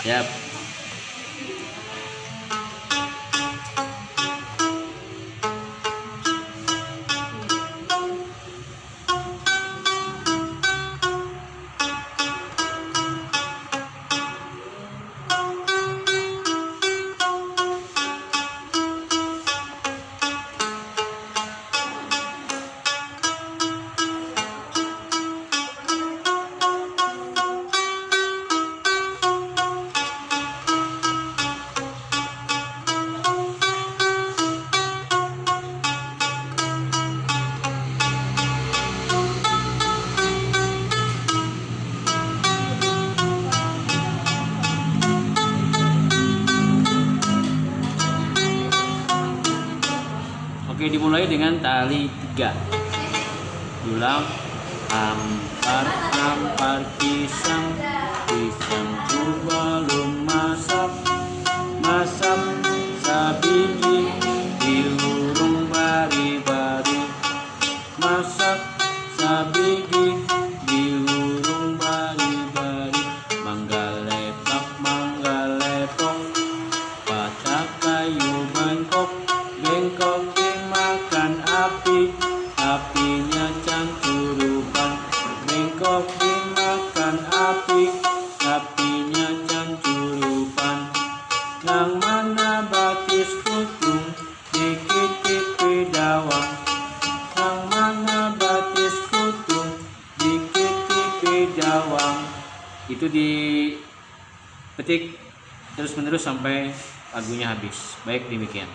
Yap. Oke, dimulai dengan tali 3. Diulang. Ampar pisang, pisangku belum masak, masak sabiji diurung bari-bari, masak sabiji diurung bari-bari, mangga lepok, patah kayu bengkok, bengkok dimakan api, apinya cancuruban, bengkok dimakan api, apinya cancuruban. Nang mana batis kutung, dikit-dikit dawang, nang mana batis kutung, dikit-dikit dawang. Itu dipetik terus-menerus sampai lagunya habis. Baik, demikian.